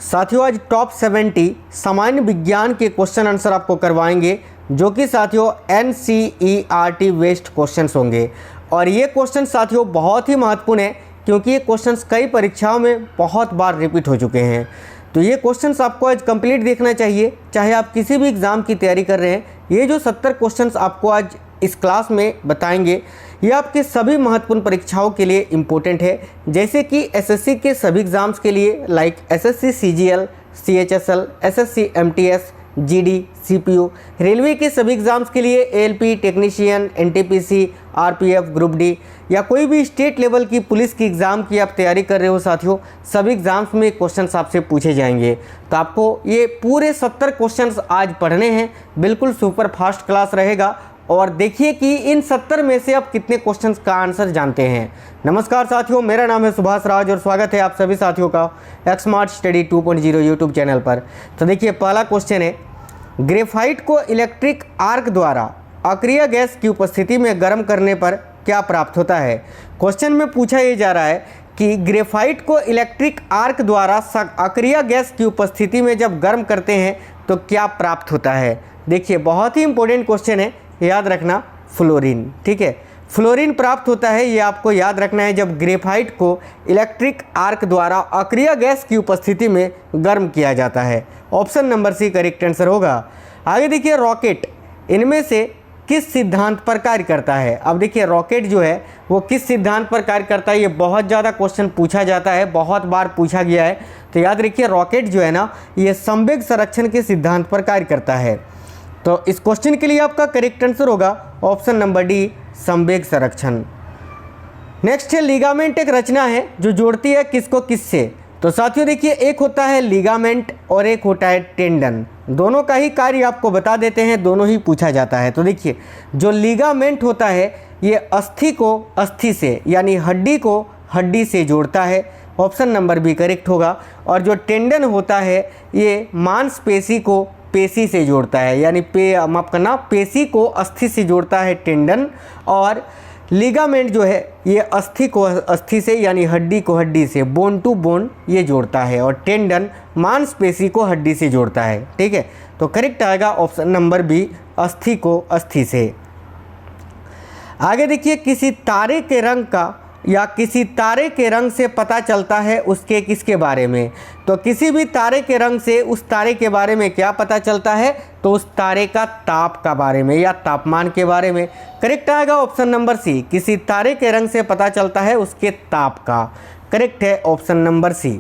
साथियों आज टॉप 70 सामान्य विज्ञान के क्वेश्चन आंसर आपको करवाएंगे, जो कि साथियों NCERT बेस्ड क्वेश्चंस होंगे। और ये क्वेश्चन साथियों बहुत ही महत्वपूर्ण है, क्योंकि ये क्वेश्चंस कई परीक्षाओं में बहुत बार रिपीट हो चुके हैं। तो ये क्वेश्चंस आपको आज कंप्लीट देखना चाहिए, चाहे आप किसी भी एग्ज़ाम की तैयारी कर रहे हैं। ये जो 70 क्वेश्चंस आपको आज इस क्लास में बताएंगे, ये आपके सभी महत्वपूर्ण परीक्षाओं के लिए इम्पोर्टेंट है, जैसे कि एसएससी के सभी एग्ज़ाम्स के लिए, like SSC CGL, CHSL, SSC MTS, GD, CPU, railway के सभी एग्ज़ाम्स के लिए, ALP, technician, NTPC, RPF, group D, या कोई भी स्टेट लेवल की पुलिस की एग्ज़ाम की आप तैयारी कर रहे हो साथियों, सभी एग्ज़ाम्स में क्वेश्चंस आपसे पूछे जाएंगे। तो आपको ये पूरे 70 क्वेश्चंस आज पढ़ने हैं, बिल्कुल सुपर फास्ट क्लास रहेगा। और देखिए कि इन 70 में से आप कितने क्वेश्चंस का आंसर जानते हैं। नमस्कार साथियों, मेरा नाम है सुभाष राज और स्वागत है आप सभी साथियों का एक्समार्ट स्टडी 2.0 यूट्यूब चैनल पर। तो देखिए पहला क्वेश्चन है, ग्रेफाइट को इलेक्ट्रिक आर्क द्वारा अक्रिय गैस की उपस्थिति में गर्म करने पर क्या प्राप्त होता है। क्वेश्चन में पूछा ये जा रहा है कि ग्रेफाइट को इलेक्ट्रिक आर्क द्वारा अक्रिय गैस की उपस्थिति में जब गर्म करते हैं तो क्या प्राप्त होता है। देखिए बहुत ही इंपॉर्टेंट क्वेश्चन है, याद रखना फ्लोरीन। ठीक है, फ्लोरीन प्राप्त होता है, ये आपको याद रखना है जब ग्रेफाइट को इलेक्ट्रिक आर्क द्वारा अक्रिय गैस की उपस्थिति में गर्म किया जाता है। Option number C correct answer होगा। आगे देखिए रॉकेट इनमें से किस सिद्धांत पर कार्य करता है। अब देखिए रॉकेट जो है वो किस सिद्धांत पर कार्य करता है, ये बहुत ज़्यादा क्वेश्चन पूछा जाता है, बहुत बार पूछा गया है। तो याद रखिए रॉकेट जो है ना, ये संवेग संरक्षण के सिद्धांत पर कार्य करता है। तो इस क्वेश्चन के लिए आपका करेक्ट आंसर होगा ऑप्शन नंबर डी, संवेग संरक्षण। नेक्स्ट है लिगामेंट एक रचना है जो जोड़ती है किसको किससे। तो साथियों देखिए एक होता है लिगामेंट और एक होता है टेंडन। दोनों का ही कार्य आपको बता देते हैं, दोनों ही पूछा जाता है। तो देखिए जो लिगामेंट होता है ये अस्थि को अस्थि से यानी हड्डी को हड्डी से जोड़ता है, ऑप्शन नंबर बी करेक्ट होगा। और जो टेंडन होता है ये मांसपेशी को पेशी से जोड़ता है, यानी माफ करना पेशी को अस्थि से जोड़ता है टेंडन। और लिगामेंट जो है ये अस्थि को अस्थि से यानी हड्डी को हड्डी से, बोन टू बोन ये जोड़ता है। और टेंडन मांसपेशी को हड्डी से जोड़ता है। ठीक है, तो करेक्ट आएगा ऑप्शन नंबर बी, अस्थि को अस्थि से। आगे देखिए किसी तारे के रंग का या किसी तारे के रंग से पता चलता है उसके किसके बारे में। तो किसी भी तारे के रंग से उस तारे के बारे में क्या पता चलता है, तो उस तारे का ताप का बारे में या तापमान के बारे में। करेक्ट आएगा ऑप्शन नंबर सी, किसी तारे के रंग से पता चलता है उसके ताप का। करेक्ट है option number C.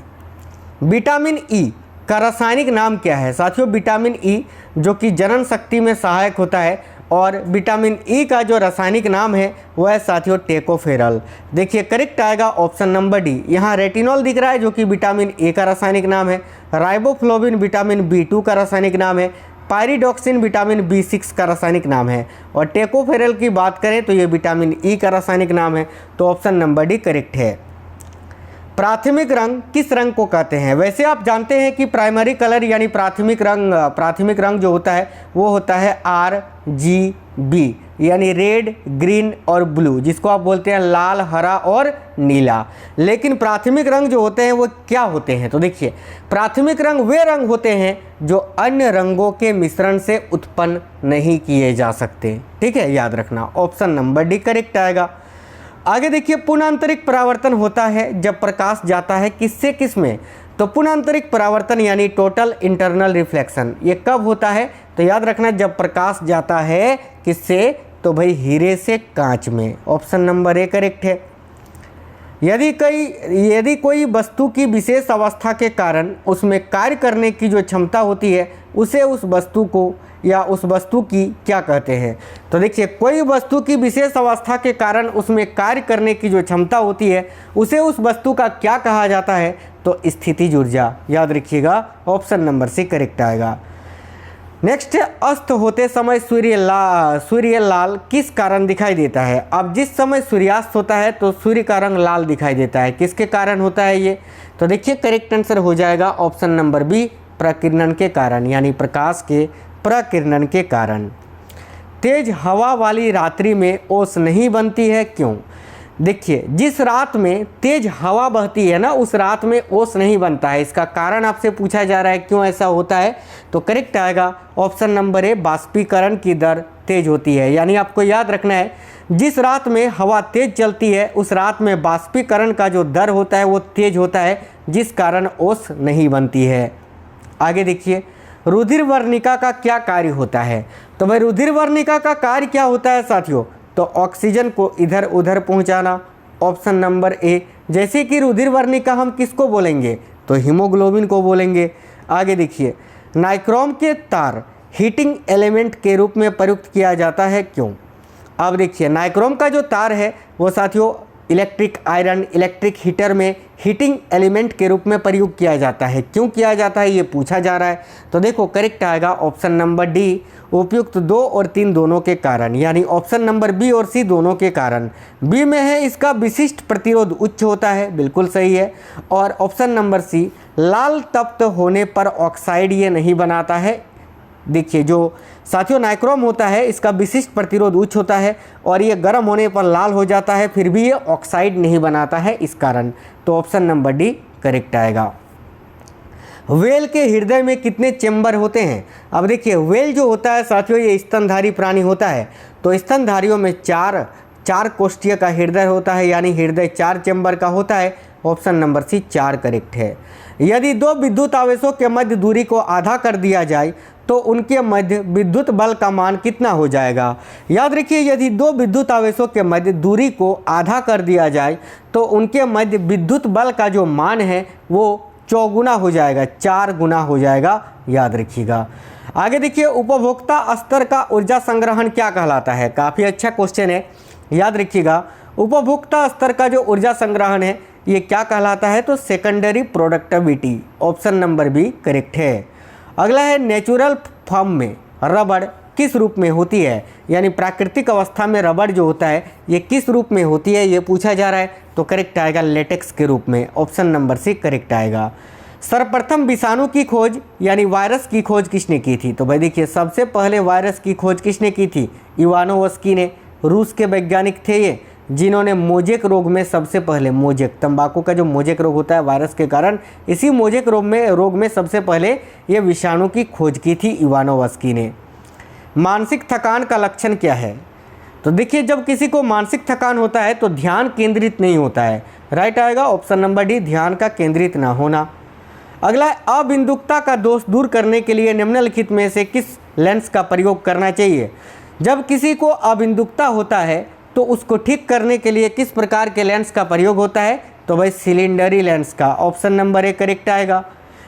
Vitamin E का रासायनिक नाम क्या है। साथियों विटामिन ई जो कि जनन शक्ति में सहायक होता है, और विटामिन ई का जो रासायनिक नाम है वह है साथियों टेकोफेरल। देखिए करेक्ट आएगा ऑप्शन नंबर डी। यहाँ रेटिनॉल दिख रहा है जो कि विटामिन ए का रासायनिक नाम है, राइबोफ्लोविन विटामिन B2 का रासायनिक नाम है, पायरिडॉक्सिन विटामिन B6 का रासायनिक नाम है, और टेकोफेरल की बात करें तो ये विटामिन ई का रासायनिक नाम है। तो ऑप्शन नंबर डी करेक्ट है। प्राथमिक रंग किस रंग को कहते हैं। वैसे आप जानते हैं कि प्राइमरी कलर यानी प्राथमिक रंग जो होता है वो होता है RGB, यानी रेड, ग्रीन और ब्लू, जिसको आप बोलते हैं लाल, हरा और नीला। लेकिन प्राथमिक रंग जो होते हैं वो क्या होते हैं। तो देखिए प्राथमिक रंग वे रंग होते हैं जो अन्य रंगों के मिश्रण से उत्पन्न नहीं किए जा सकते। ठीक है, याद रखना ऑप्शन नंबर डी करेक्ट आएगा। आगे देखिए पुनःआंतरिक परावर्तन होता है जब प्रकाश जाता है किससे किस में। तो पुनःआंतरिक परावर्तन यानी टोटल इंटरनल रिफ्लेक्शन ये कब होता है। तो याद रखना जब प्रकाश जाता है किससे, तो भाई हीरे से कांच में। ऑप्शन नंबर ए करेक्ट है। यदि कोई वस्तु की विशेष अवस्था के कारण उसमें कार्य करने की जो क्षमता होती है उसे उस वस्तु को या उस वस्तु की क्या कहते हैं। तो देखिए कोई वस्तु की विशेष अवस्था के कारण उसमें कार्य करने की जो क्षमता होती है उसे उस वस्तु का क्या कहा जाता है, तो स्थितिज ऊर्जा। याद रखिएगा ऑप्शन नंबर सी करेक्ट आएगा। नेक्स्ट है अस्त होते समय सूर्य लाल किस कारण दिखाई देता है। अब जिस समय सूर्यास्त होता है तो सूर्य का रंग लाल दिखाई देता है, किसके कारण होता है ये। तो देखिए करेक्ट आंसर हो जाएगा ऑप्शन नंबर बी, प्रकीर्णन के कारण, यानी प्रकाश के प्रकीर्णन के कारण। तेज हवा वाली रात्रि में ओस नहीं बनती है क्यों। देखिए जिस रात में तेज हवा बहती है ना, उस रात में ओस नहीं बनता है। इसका कारण आपसे पूछा जा रहा है क्यों ऐसा होता है, तो करेक्ट आएगा ऑप्शन नंबर ए, बाष्पीकरण की दर तेज होती है। यानी आपको याद रखना है, जिस रात में हवा तेज चलती है उस रात में बाष्पीकरण का जो दर होता है वो तेज होता है, जिस कारण ओस नहीं बनती है। आगे देखिए, रुधिर वर्णिका का क्या कार्य होता है, तो भाई रुधिर वर्णिका का कार्य क्या होता है साथियों, तो ऑक्सीजन को इधर उधर पहुंचाना, ऑप्शन नंबर ए। जैसे कि रुधिर वर्णिका हम किसको बोलेंगे, तो हीमोग्लोबिन को बोलेंगे। आगे देखिए, नाइक्रोम के तार हीटिंग एलिमेंट के रूप में प्रयुक्त किया जाता है, क्यों। अब देखिए, नाइक्रोम का जो तार है वो साथियों इलेक्ट्रिक आयरन, इलेक्ट्रिक हीटर में हीटिंग एलिमेंट के रूप में प्रयोग किया जाता है। क्यों किया जाता है ये पूछा जा रहा है, तो देखो करेक्ट आएगा ऑप्शन नंबर डी, उपयुक्त 2 और 3 दोनों के कारण। यानी ऑप्शन नंबर बी और सी दोनों के कारण। बी में है इसका विशिष्ट प्रतिरोध उच्च होता है, बिल्कुल सही है। और ऑप्शन नंबर सी, लाल तप्त होने पर ऑक्साइड ये नहीं बनाता है। देखिए जो साथियों नाइक्रोम होता है इसका विशिष्ट प्रतिरोध उच्च होता है और ये गर्म होने पर लाल हो जाता है, फिर भी ये ऑक्साइड नहीं बनाता है इस कारण। तो ऑप्शन नंबर डी करेक्ट आएगा। व्हेल के हृदय में कितने चेंबर होते हैं। अब देखिए, व्हेल जो होता है साथियों ये स्तनधारी प्राणी होता है, तो स्तनधारियों में चार कोष्ठीय का हृदय होता है, यानी हृदय 4 चेंबर का होता है। ऑप्शन नंबर सी 4 करेक्ट है। यदि 2 विद्युत आवेशों के मध्य दूरी को आधा कर दिया जाए तो उनके मध्य विद्युत बल का मान कितना हो जाएगा। याद रखिए, यदि 2 विद्युत आवेशों के मध्य दूरी को आधा कर दिया जाए तो उनके मध्य विद्युत बल का जो मान है वो 4 गुना हो जाएगा, 4 गुना हो जाएगा, याद रखिएगा। आगे देखिए, उपभोक्ता स्तर का ऊर्जा संग्रहण क्या कहलाता है। काफ़ी अच्छा क्वेश्चन है, याद रखिएगा। उपभोक्ता स्तर का जो ऊर्जा संग्रहण है ये क्या कहलाता है, तो secondary productivity. Option number B correct है। अगला है, नेचुरल फॉर्म में रबड़ किस रूप में होती है, यानी प्राकृतिक अवस्था में रबड़ जो होता है ये किस रूप में होती है ये पूछा जा रहा है। तो करेक्ट आएगा लेटेक्स के रूप में, ऑप्शन नंबर सी करेक्ट आएगा। सर्वप्रथम विषाणु की खोज यानी वायरस की खोज किसने की थी, तो भाई देखिए सबसे पहले वायरस की खोज किसने की थी, इवानोवस्की ने। रूस के वैज्ञानिक थे ये, जिन्होंने मोजेक रोग में सबसे पहले, मोजेक तंबाकू का जो मोजेक रोग होता है वायरस के कारण, इसी मोजेक रोग में सबसे पहले ये विषाणु की खोज की थी इवानोवस्की ने। मानसिक थकान का लक्षण क्या है, तो देखिए जब किसी को मानसिक थकान होता है तो ध्यान केंद्रित नहीं होता है। राइट आएगा ऑप्शन नंबर डी, ध्यान का केंद्रित ना होना। अगला है, अबिंदुकता का दोष दूर करने के लिए निम्नलिखित में से किस लेंस का प्रयोग करना चाहिए। जब किसी को अबिंदुकता होता है तो उसको ठीक करने के लिए किस प्रकार के लेंस का प्रयोग होता है, तो भाई सिलेंडरी लेंस का। ऑप्शन नंबर ए करेक्ट आएगा।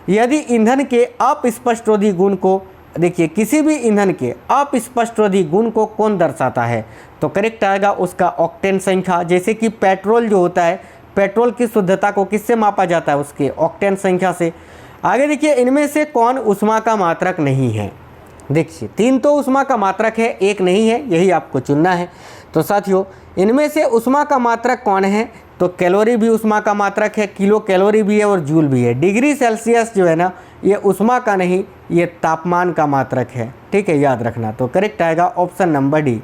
यदि ईंधन के अस्पष्टरोधी गुण को, देखिए किसी भी ईंधन के अस्पष्टरोधी गुण को कौन दर्शाता है, तो करेक्ट आएगा उसका ऑक्टेन संख्या। जैसे कि पेट्रोल जो होता है, पेट्रोल की शुद्धता को किससे मापा जाता है, उसके ऑक्टेन संख्या से। आगे देखिए, इनमें से कौन ऊष्मा का मात्रक नहीं है। देखिए 3 तो ऊष्मा का मात्रक है, 1 नहीं है, यही आपको चुनना है। तो साथियों इनमें से ऊष्मा का मात्रक कौन है, तो कैलोरी भी ऊष्मा का मात्रक है, किलो कैलोरी भी है और जूल भी है। डिग्री सेल्सियस जो है ना ये ऊष्मा का नहीं, ये तापमान का मात्रक है, ठीक है, याद रखना। तो करेक्ट आएगा ऑप्शन नंबर डी।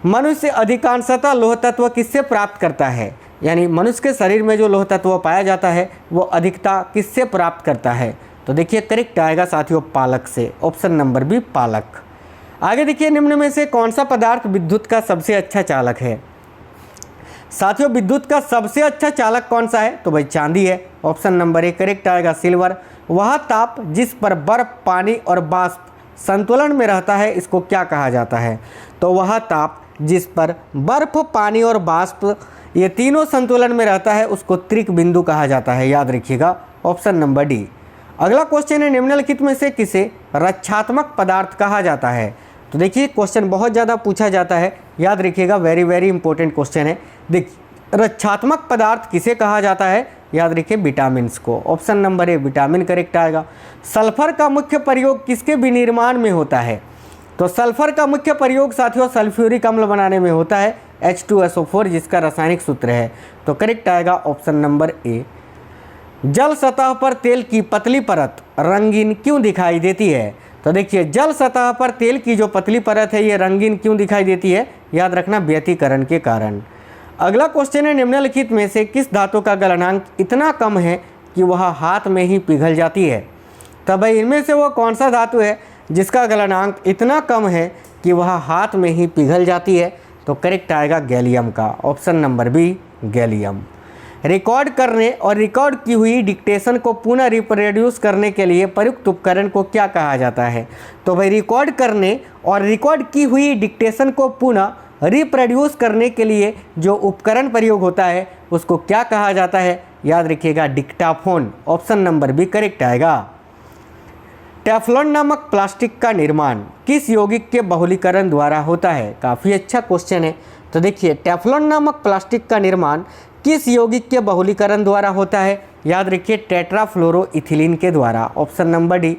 मनुष्य अधिकांशतः लोह तत्व किससे प्राप्त करता है, यानी मनुष्य के शरीर में जो लोह तत्व पाया जाता है वो अधिकता किससे प्राप्त करता है, तो देखिए करेक्ट आएगा साथियों पालक से। ऑप्शन नंबर बी पालक। आगे देखिए, निम्न में से कौन सा पदार्थ विद्युत का सबसे अच्छा चालक है। साथियों विद्युत का सबसे अच्छा चालक कौन सा है, तो भाई चांदी है। ऑप्शन नंबर ए करेक्ट आएगा सिल्वर। वह ताप जिस पर बर्फ, पानी और वाष्प संतुलन में रहता है इसको क्या कहा जाता है, तो वह ताप जिस पर बर्फ, पानी और वाष्प ये तीनों संतुलन में रहता है उसको त्रिक बिंदु कहा जाता है, याद रखिएगा ऑप्शन नंबर डी। अगला क्वेश्चन है, निम्नलिखित में से किसे रक्षात्मक पदार्थ कहा जाता है। तो देखिए क्वेश्चन बहुत ज़्यादा पूछा जाता है, याद रखिएगा, वेरी वेरी इंपॉर्टेंट क्वेश्चन है। देखिए रक्षात्मक पदार्थ किसे कहा जाता है, याद रखिए विटामिन्स को। Option number A vitamin correct आएगा। सल्फर का मुख्य प्रयोग किसके विनिर्माण में होता है, तो सल्फर का मुख्य प्रयोग साथियों सल्फ्यूरिक अम्ल बनाने में होता है, H2SO4 जिसका रासायनिक सूत्र है। तो करेक्ट आएगा ऑप्शन नंबर ए। जल सतह पर तेल की पतली परत रंगीन क्यों दिखाई देती है, तो देखिए जल सतह पर तेल की जो पतली परत है ये रंगीन क्यों दिखाई देती है, याद रखना व्यतिकरण के कारण। अगला क्वेश्चन है, निम्नलिखित में से किस धातु का गलनांक इतना कम है कि वह हाथ में ही पिघल जाती है। तो भाई इनमें से वो कौन सा धातु है जिसका गलनांक इतना कम है कि वह हाथ में ही पिघल जाती है। तो करेक्ट आएगा गैलियम का, option number B gallium. Record करने और रिकॉर्ड की हुई डिक्टेशन को पुनः रिप्रोड्यूस करने के लिए प्रयुक्त उपकरण को क्या कहा जाता है। तो भाई रिकॉर्ड करने और रिकॉर्ड की हुई डिक्टेशन को पुनः रिप्रोड्यूस करने के लिए जो उपकरण प्रयोग होता है उसको क्या कहा जाता है, याद रखिएगा dictaphone, option number B correct आएगा। टेफ्लॉन नामक प्लास्टिक का निर्माण किस यौगिक के बहुलीकरण द्वारा होता है। काफ़ी अच्छा क्वेश्चन है। तो देखिए टेफ्लॉन नामक प्लास्टिक का निर्माण किस यौगिक के बहुलीकरण द्वारा होता है, याद रखिए टेट्राफ्लोरोइथिलीन के द्वारा, ऑप्शन नंबर डी।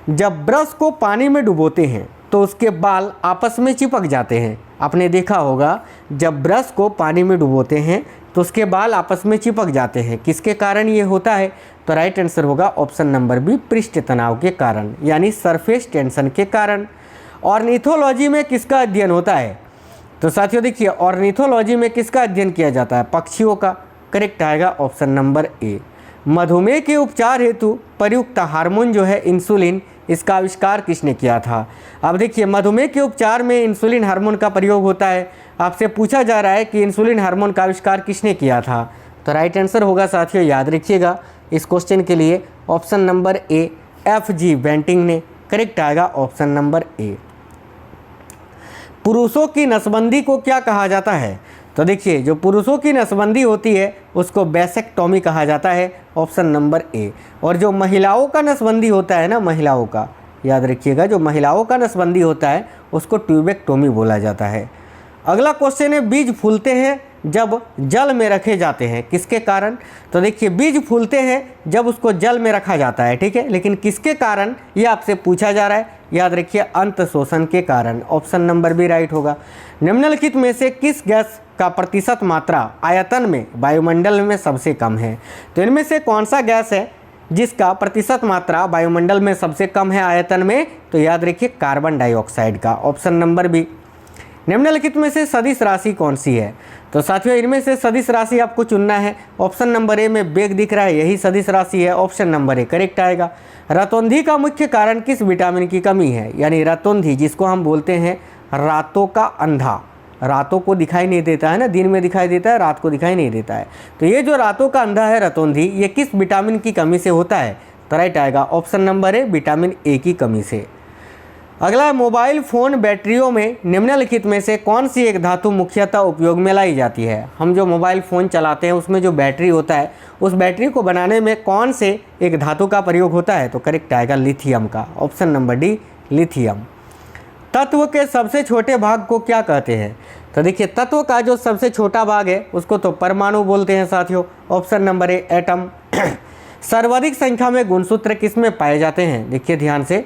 जब ब्रश को पानी में डुबोते हैं तो उसके बाल आपस में चिपक जाते हैं। आपने देखा होगा जब ब्रश को पानी में डुबोते हैं तो उसके बाल आपस में चिपक जाते हैं, किसके कारण ये होता है। तो राइट आंसर होगा ऑप्शन नंबर बी पृष्ठ तनाव के कारण, यानी सरफेस टेंशन के कारण। ऑर्निथोलॉजी में किसका अध्ययन होता है। तो साथियों देखिए ऑर्निथोलॉजी में किसका अध्ययन किया जाता है, पक्षियों का। करेक्ट आएगा ऑप्शन नंबर ए। मधुमेह के उपचार हेतु प्रयुक्त हार्मोन जो है इंसुलिन, इसका आविष्कार किसने किया था। अब देखिए मधुमेह के उपचार में इंसुलिन हार्मोन का प्रयोग होता है। आपसे पूछा जा रहा है कि इंसुलिन हार्मोन का आविष्कार किसने किया था। तो राइट आंसर होगा साथियों, याद रखिएगा इस क्वेश्चन के लिए option number A FG Banting ने। करेक्ट आएगा ऑप्शन नंबर ए। पुरुषों की नसबंदी को क्या कहा जाता है। तो देखिए जो पुरुषों की नसबंदी होती है उसको वैसेक्टोमी कहा जाता है, ऑप्शन नंबर ए। और जो महिलाओं का नसबंदी होता है ना, महिलाओं का, याद रखिएगा जो महिलाओं का नसबंदी होता है उसको ट्यूबेक्टोमी बोला जाता है। अगला क्वेश्चन है, बीज फूलते हैं जब जल में रखे जाते हैं, किसके कारण। तो देखिए बीज फूलते हैं जब उसको जल में रखा जाता है, ठीक है, लेकिन किसके कारण ये आपसे पूछा जा रहा है। याद रखिए अंत शोषण के कारण, ऑप्शन नंबर बी राइट होगा। निम्नलिखित में से किस गैस का प्रतिशत मात्रा आयतन में वायुमंडल में सबसे कम है। तो इनमें से कौन सा गैस है जिसका प्रतिशत मात्रा वायुमंडल में सबसे कम है आयतन में। तो याद रखिए कार्बन डाइऑक्साइड का, ऑप्शन नंबर बी। निम्नलिखित में से सदिश राशि कौन सी है। तो साथियों इनमें से सदिश राशि आपको चुनना है। ऑप्शन नंबर ए में बेग दिख रहा है, यही सदिश राशि है, ऑप्शन नंबर ए करेक्ट आएगा। रतौंधी का मुख्य कारण किस विटामिन की कमी है। यानी रतौंधी जिसको हम बोलते हैं रातों का अंधा, रातों को दिखाई नहीं देता है ना, दिन में दिखाई देता है, रात को दिखाई नहीं देता है। तो ये जो रातों का अंधा है रतौंधी, ये किस विटामिन की कमी से होता है। तो राइट आएगा option number A vitamin A की कमी से। अगला मोबाइल फ़ोन बैटरियों में निम्नलिखित में से कौन सी एक धातु मुख्यतः उपयोग में लाई जाती है। हम जो मोबाइल फ़ोन चलाते हैं उसमें जो बैटरी होता है उस बैटरी को बनाने में कौन से एक धातु का प्रयोग होता है। तो करेक्ट आएगा लिथियम का, ऑप्शन नंबर डी लिथियम। तत्व के सबसे छोटे भाग को क्या कहते हैं। तो देखिए तत्व का जो सबसे छोटा भाग है उसको तो परमाणु बोलते हैं साथियों, ऑप्शन नंबर ए एटम। सर्वाधिक संख्या में गुणसूत्र किसमें पाए जाते हैं, देखिए ध्यान से।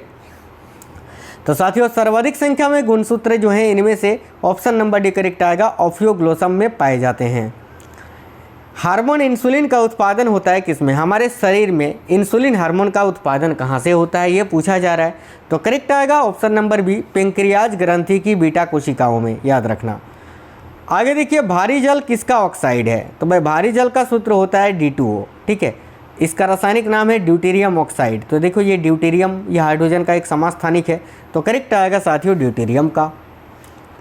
तो साथियों सर्वाधिक संख्या में गुणसूत्र जो हैं इनमें से ऑप्शन नंबर डी करेक्ट आएगा ऑफियोग्लोसम में पाए जाते हैं। हार्मोन इंसुलिन का उत्पादन होता है किसमें, हमारे शरीर में इंसुलिन हार्मोन का उत्पादन कहाँ से होता है ये पूछा जा रहा है। तो करेक्ट आएगा ऑप्शन नंबर बी पेंक्रियाज ग्रंथि की बीटा कोशिकाओं में, याद रखना। आगे देखिए भारी जल किसका ऑक्साइड है। तो भाई भारी जल का सूत्र होता है D2O, ठीक है, इसका रासायनिक नाम है ड्यूटेरियम ऑक्साइड। तो देखो ये ड्यूटेरियम, ये हाइड्रोजन का एक समस्थानिक है, तो करेक्ट आएगा साथियों ड्यूटेरियम का।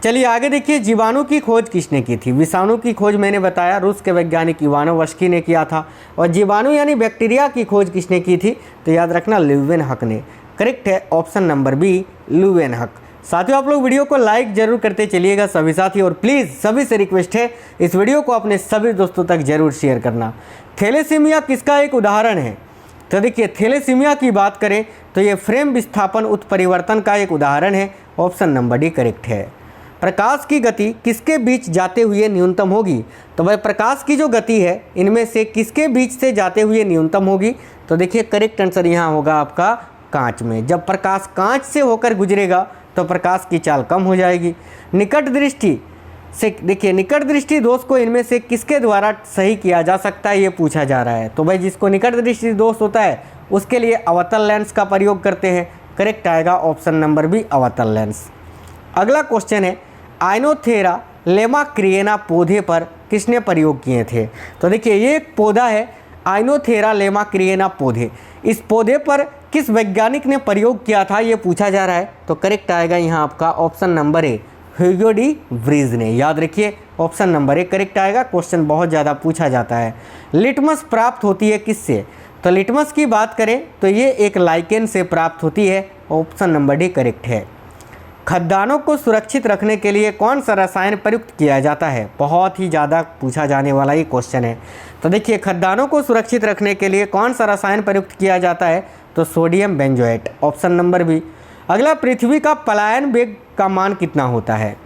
चलिए आगे देखिए जीवाणु की खोज किसने की थी। विषाणु की खोज मैंने बताया रूस के वैज्ञानिक इवानोव्स्की ने किया था, और जीवाणु यानी बैक्टीरिया की खोज किसने की थी। तो याद रखना ल्यूवेनहक ने। करेक्ट है ऑप्शन नंबर बी ल्यूवेनहक। साथियों आप लोग वीडियो को लाइक जरूर करते चलिएगा सभी साथी, और प्लीज़ सभी से रिक्वेस्ट है इस वीडियो को अपने सभी दोस्तों तक जरूर शेयर करना। थैलेसीमिया किसका एक उदाहरण है। तो देखिए थैलेसीमिया की बात करें तो ये फ्रेम विस्थापन उत्परिवर्तन का एक उदाहरण है, ऑप्शन नंबर डी करेक्ट है। प्रकाश की गति किसके बीच जाते हुए न्यूनतम होगी। तो भाई प्रकाश की जो गति है इनमें से किसके बीच से जाते हुए न्यूनतम होगी। तो देखिए करेक्ट आंसर यहाँ होगा आपका कांच में। जब प्रकाश कांच से होकर गुजरेगा तो प्रकाश की चाल कम हो जाएगी। निकट दृष्टि से देखिए निकट दृष्टि दोष को इनमें से किसके द्वारा सही किया जा सकता है ये पूछा जा रहा है। तो भाई जिसको निकट दृष्टि दोष होता है उसके लिए अवतल लेंस का प्रयोग करते हैं। करेक्ट आएगा ऑप्शन नंबर बी अवतल लेंस। अगला क्वेश्चन है आयनोथेरा लेमाक्रिएना पौधे पर किसने प्रयोग किए थे? तो देखिए ये एक पौधा है आइनोथेरा लेमाक्रिएना पौधे। इस पौधे पर किस वैज्ञानिक ने प्रयोग किया था ये पूछा जा रहा है। तो करेक्ट आएगा यहाँ आपका ऑप्शन नंबर ए, ह्यूगो डी व्रीज ने। याद रखिए ऑप्शन नंबर ए करेक्ट आएगा। क्वेश्चन बहुत ज़्यादा पूछा जाता है। लिटमस प्राप्त होती है किससे? तो लिटमस की बात करें तो ये एक लाइकेन से प्राप्त होती है। ऑप्शन नंबर डी करेक्ट है। खद्दानों को सुरक्षित रखने के लिए कौन सा रसायन प्रयुक्त किया जाता है? बहुत ही ज़्यादा पूछा जाने वाला ये क्वेश्चन है। तो देखिए खद्दानों को सुरक्षित रखने के लिए कौन सा रसायन प्रयुक्त किया जाता है? तो sodium benzoate, option number B. अगला, पृथ्वी का पलायन वेग का मान कितना होता है?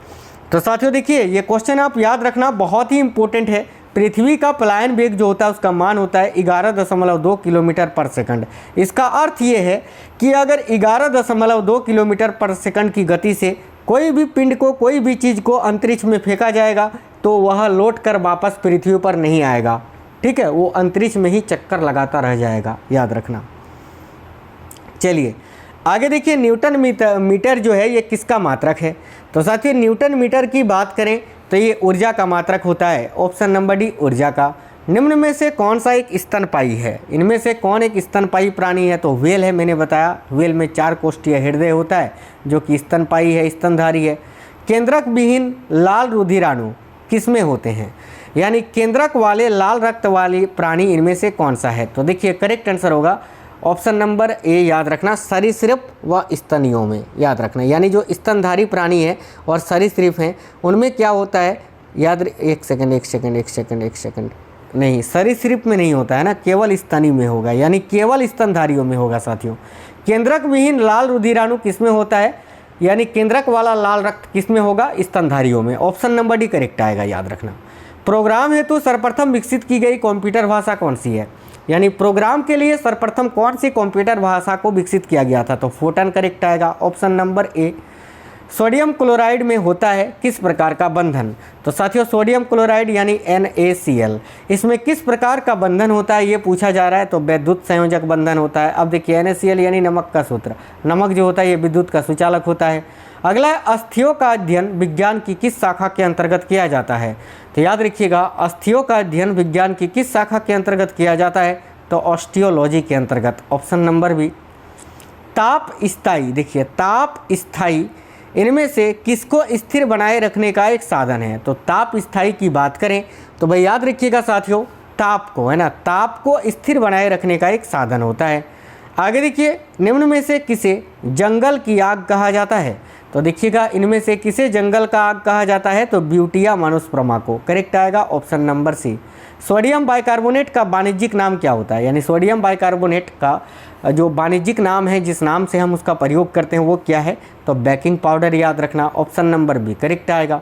तो साथियों देखिए ये क्वेश्चन आप याद रखना, बहुत ही इंपॉर्टेंट है। पृथ्वी का पलायन वेग जो होता है उसका मान होता है 11.2 किलोमीटर पर सेकंड। इसका अर्थ ये है कि अगर 11.2 किलोमीटर पर सेकंड की गति से कोई भी पिंड को, कोई भी चीज़ को अंतरिक्ष में फेंका जाएगा तो वह लौट कर वापस पृथ्वी पर नहीं आएगा। ठीक है, वो अंतरिक्ष में ही चक्कर लगाता रह जाएगा, याद रखना। चलिए आगे देखिए, न्यूटन मीटर जो है ये किसका मात्रक है? तो साथियों न्यूटन मीटर की बात करें तो ये ऊर्जा का मात्रक होता है। ऑप्शन नंबर डी ऊर्जा का। निम्न में से कौन सा एक स्तनपायी है? इनमें से कौन एक स्तनपायी प्राणी है? तो व्हेल है। मैंने बताया व्हेल में 4 कोष्ठीय हृदय होता है जो कि स्तनपायी है, स्तनधारी है। केंद्रक विहीन लाल रुधिराणु किसमें होते हैं? यानी केंद्रक वाले लाल रक्त वाली प्राणी इनमें से कौन सा है? तो देखिए करेक्ट आंसर होगा ऑप्शन नंबर ए, याद रखना, सरीसृप व स्तनियों में, याद रखना। यानी जो स्तनधारी प्राणी है और सरीसृप हैं उनमें क्या होता है, याद एक सेकंड, नहीं सरीसृप में नहीं होता है ना, केवल स्तनी में होगा, यानी केवल स्तनधारियों में होगा साथियों। केंद्रक विहीन लाल रुधिराणु किसमें होता है? यानी केंद्रक वाला लाल रक्त किसमें होगा? स्तनधारियों में। ऑप्शन नंबर डी करेक्ट आएगा, याद रखना। प्रोग्राम हेतु सर्वप्रथम विकसित की गई कंप्यूटर भाषा कौन सी है? यानी प्रोग्राम के लिए सर्वप्रथम कौन सी कंप्यूटर भाषा को विकसित किया गया था? तो फोटन करेक्ट आएगा, ऑप्शन नंबर ए। सोडियम क्लोराइड में होता है किस प्रकार का बंधन? तो साथियों सोडियम क्लोराइड यानी NaCl, इसमें किस प्रकार का बंधन होता है ये पूछा जा रहा है। तो विद्युत संयोजक बंधन होता है। अब देखिए NaCl यानी नमक का सूत्र, नमक जो होता है ये विद्युत का सुचालक होता है। अगला, अस्थियों का अध्ययन विज्ञान की किस शाखा के अंतर्गत किया जाता है? तो याद रखिएगा अस्थियों का अध्ययन विज्ञान की किस शाखा के अंतर्गत किया जाता है? तो ऑस्टियोलॉजी के अंतर्गत, ऑप्शन नंबर बी। ताप स्थायी, देखिए ताप स्थायी इनमें से किसको स्थिर बनाए रखने का एक साधन है? तो ताप स्थायी की बात करें तो भाई याद रखिएगा साथियों ताप को, है ना, ताप को स्थिर बनाए रखने का एक साधन होता है। आगे देखिए, निम्न में से किसे जंगल की आग कहा जाता है? तो देखिएगा इनमें से किसे जंगल का आग कहा जाता है? तो ब्यूटिया मानुस्पर्मा को। करेक्ट आएगा option number C. Sodium bicarbonate का वाणिज्यिक नाम क्या होता है? यानी सोडियम बाइकार्बोनेट का जो वाणिज्यिक नाम है, जिस नाम से हम उसका प्रयोग करते हैं वो क्या है? तो बेकिंग पाउडर, याद रखना, ऑप्शन नंबर बी करेक्ट आएगा।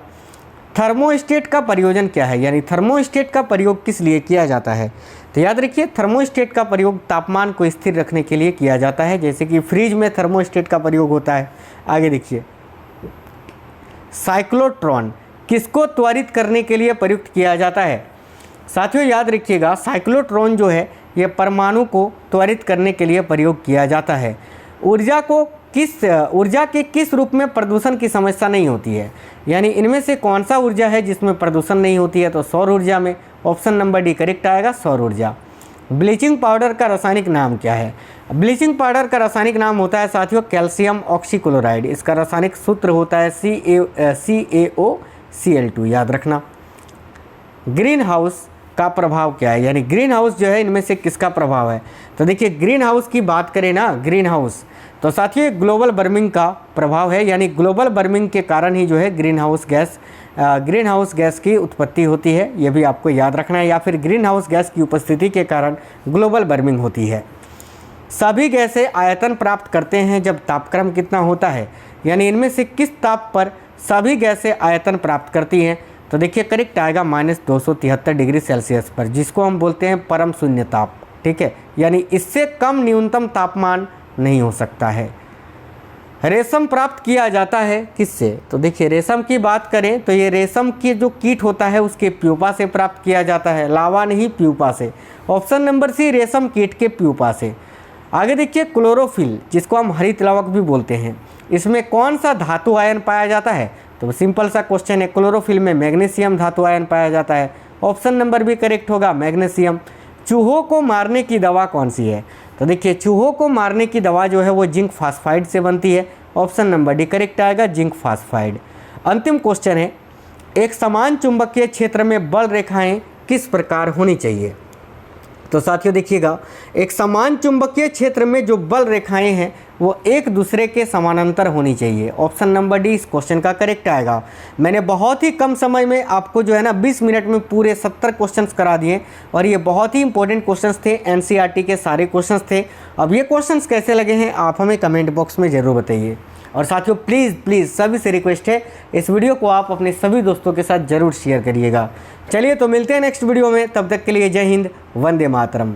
थर्मोस्टेट का प्रयोजन क्या है? यानी थर्मोस्टेट का प्रयोग किस लिए किया जाता है? तो याद रखिए थर्मोस्टेट का प्रयोग तापमान को स्थिर रखने के लिए किया जाता है, जैसे कि फ्रिज में थर्मोस्टेट का प्रयोग होता है। आगे देखिए, साइक्लोट्रॉन किसको त्वरित करने के लिए प्रयुक्त किया जाता है? साथियों याद रखिएगा साइक्लोट्रॉन जो है ये परमाणु को त्वरित करने के लिए प्रयोग किया जाता है। ऊर्जा के किस रूप में प्रदूषण की समस्या नहीं होती है? यानी इनमें से कौन सा ऊर्जा है जिसमें प्रदूषण नहीं होती है? तो सौर ऊर्जा में। ऑप्शन नंबर डी करेक्ट आएगा, सौर ऊर्जा। ब्लीचिंग पाउडर का रासायनिक नाम क्या है? ब्लीचिंग पाउडर का रासायनिक नाम होता है साथियों कैल्शियम ऑक्सीक्लोराइड। इसका रासायनिक सूत्र होता है CaOCl2, याद रखना। ग्रीन हाउस का प्रभाव क्या है? यानी ग्रीन हाउस जो है इनमें से किसका प्रभाव है? तो देखिए ग्रीन हाउस की बात करें ना, ग्रीन हाउस तो साथियों ग्लोबल वार्मिंग का प्रभाव है। यानी ग्लोबल वार्मिंग के कारण ही जो है ग्रीन हाउस गैस की उत्पत्ति होती है, ये भी आपको याद रखना है। या फिर ग्रीन हाउस गैस की उपस्थिति के कारण ग्लोबल वार्मिंग होती है। सभी गैसें आयतन प्राप्त करते हैं जब तापक्रम कितना होता है? यानी इनमें से किस ताप पर सभी गैसें आयतन प्राप्त करती हैं? तो देखिए करेक्ट आएगा -273 डिग्री सेल्सियस पर, जिसको हम बोलते हैं परम शून्य ताप। ठीक है, यानी इससे कम न्यूनतम तापमान नहीं हो सकता है। रेशम प्राप्त किया जाता है किससे? तो देखिए रेशम की बात करें तो ये रेशम की जो कीट होता है उसके प्यूपा से प्राप्त किया जाता है, लावा नहीं प्यूपा से। ऑप्शन नंबर सी रेशम कीट के प्यूपा से। आगे देखिए क्लोरोफिल जिसको हम हरित लवक भी बोलते हैं, इसमें कौन सा धातु आयन पाया जाता है? तो सिंपल सा क्वेश्चन है, क्लोरोफिल में मैग्नीशियम धातु आयन पाया जाता है। ऑप्शन नंबर भी करेक्ट होगा, मैग्नीशियम। चूहों को मारने की दवा कौन सी है? तो देखिए चूहों को मारने की दवा जो है वो जिंक फास्फाइड से बनती है। ऑप्शन नंबर डी करेक्ट आएगा, जिंक फास्फाइड। अंतिम क्वेश्चन है, एक समान चुंबकीय क्षेत्र में बल रेखाएं किस प्रकार होनी चाहिए? तो साथियों देखिएगा, एक समान चुंबकीय क्षेत्र में जो बल रेखाएं हैं वो एक दूसरे के समानांतर होनी चाहिए। ऑप्शन नंबर डी इस क्वेश्चन का करेक्ट आएगा। मैंने बहुत ही कम समय में आपको जो है ना 20 मिनट में पूरे 70 क्वेश्चंस करा दिए और ये बहुत ही इंपॉर्टेंट क्वेश्चंस थे, एनसीईआरटी के सारे क्वेश्चंस थे। अब ये क्वेश्चंस कैसे लगे हैं आप हमें कमेंट बॉक्स में ज़रूर बताइए। और साथियों प्लीज़ सभी से रिक्वेस्ट है, इस वीडियो को आप अपने सभी दोस्तों के साथ ज़रूर शेयर करिएगा। चलिए तो मिलते हैं नेक्स्ट वीडियो में, तब तक के लिए जय हिंद, वंदे मातरम।